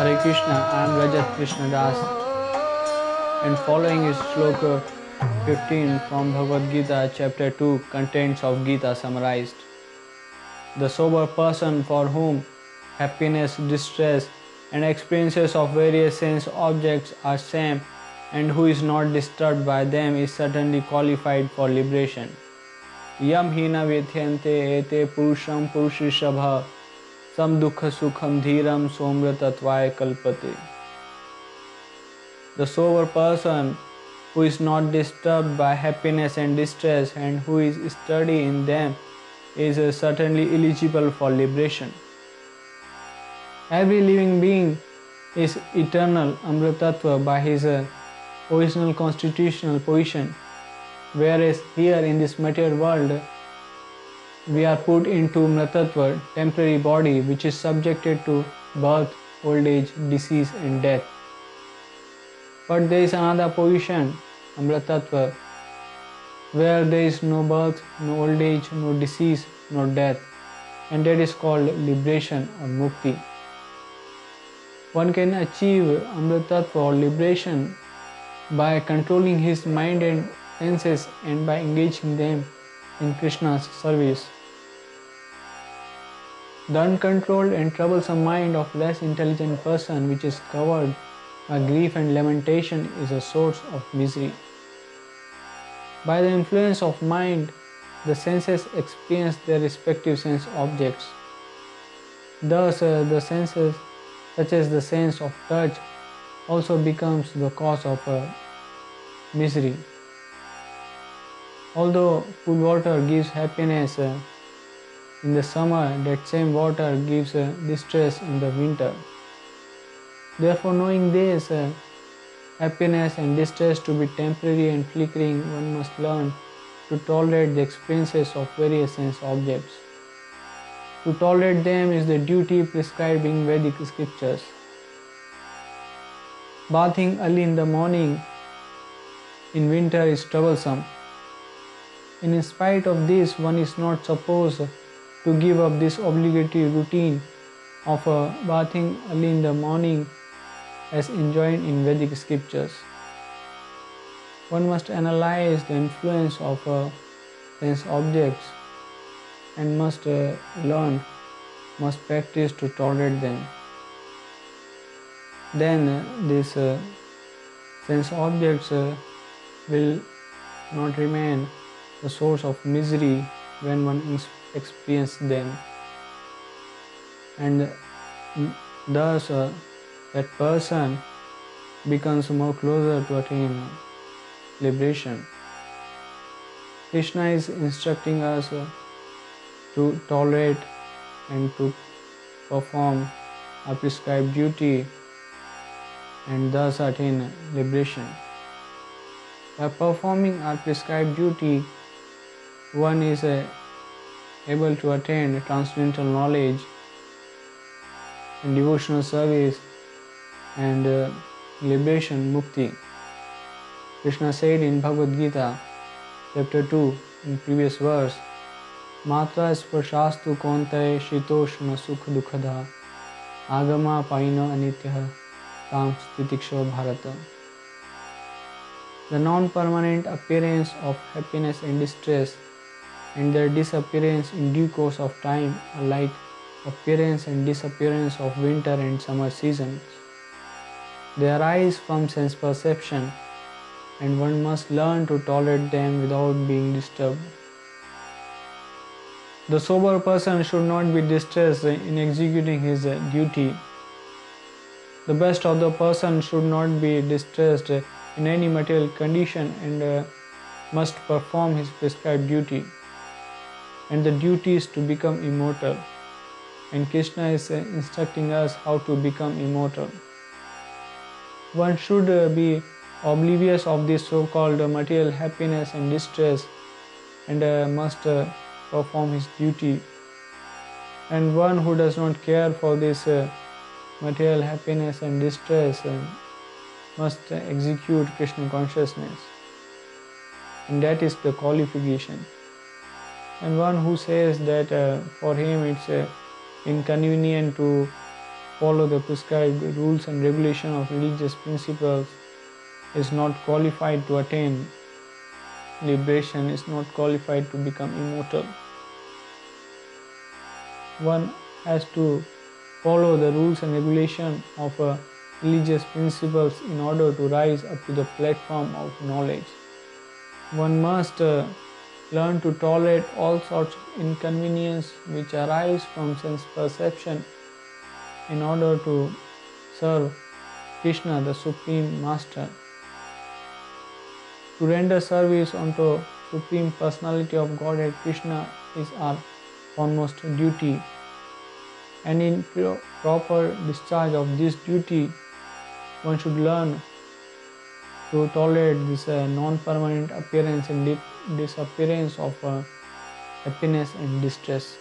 Hare Krishna, I am Rajat Krishna Das, and following is Shloka 15 from Bhagavad Gita, chapter 2, contents of Gita summarized. The sober person for whom happiness, distress, and experiences of various sense objects are same and who is not disturbed by them is certainly qualified for liberation. Yam hina vyathyante ete purusham purushishabha sam dukha sukham dhiram somratatvaya kalpate. The sober person who is not disturbed by happiness and distress and who is steady in them is certainly eligible for liberation. Every living being is eternal Amritattva by his original constitutional position, whereas here in this material world we are put into Mritattva, temporary body which is subjected to birth, old age, disease and death. But there is another position, Amritattva, where there is no birth, no old age, no disease, no death, and that is called liberation or mukti. One can achieve Amritattva or liberation by controlling his mind and senses and by engaging them in Krishna's service. The uncontrolled and troublesome mind of less intelligent person which is covered by grief and lamentation is a source of misery. By the influence of mind, the senses experience their respective sense objects. Thus, the senses, such as the sense of touch, also becomes the cause of misery. Although cool water gives happiness in the summer, that same water gives distress in the winter. Therefore, knowing this happiness and distress to be temporary and flickering, one must learn to tolerate the experiences of various sense objects. To tolerate them is the duty prescribed in Vedic scriptures. Bathing early in the morning in winter is troublesome. And in spite of this, one is not supposed to give up this obligatory routine of bathing early in the morning as enjoined in Vedic scriptures. One must analyze the influence of sense objects and must practice to tolerate them. Then these sense objects will not remain the source of misery when one experiences them, and thus that person becomes more closer to attain liberation. Krishna is instructing us to tolerate and to perform a prescribed duty and thus attain liberation. By performing our prescribed duty, one is able to attain transcendental knowledge and devotional service and liberation, mukti. Krishna said in Bhagavad Gita, chapter 2, in previous verse, Matra sparshastu kontaye shitoshna sukha dukkha agama paino anitya tam stitiksha bharata. The non-permanent appearance of happiness and distress and their disappearance in due course of time are like appearance and disappearance of winter and summer seasons. They arise from sense perception, and one must learn to tolerate them without being disturbed. The sober person should not be distressed in executing his duty. The best of the person should not be distressed in any material condition and must perform his prescribed duty. And the duty is to become immortal. And Krishna is instructing us how to become immortal. One should be oblivious of this so-called material happiness and distress and must perform his duty. And one who does not care for this material happiness and distress must execute Krishna consciousness. And that is the qualification. And one who says that for him it's inconvenient to follow the prescribed rules and regulation of religious principles is not qualified to attain liberation, is not qualified to become immortal. One has to follow the rules and regulation of religious principles in order to rise up to the platform of knowledge. One must learn to tolerate all sorts of inconvenience which arise from sense perception in order to serve Krishna, the Supreme Master. To render service unto Supreme Personality of Godhead Krishna is our foremost duty, and in proper discharge of this duty, one should learn to tolerate this non-permanent appearance and disappearance of happiness and distress.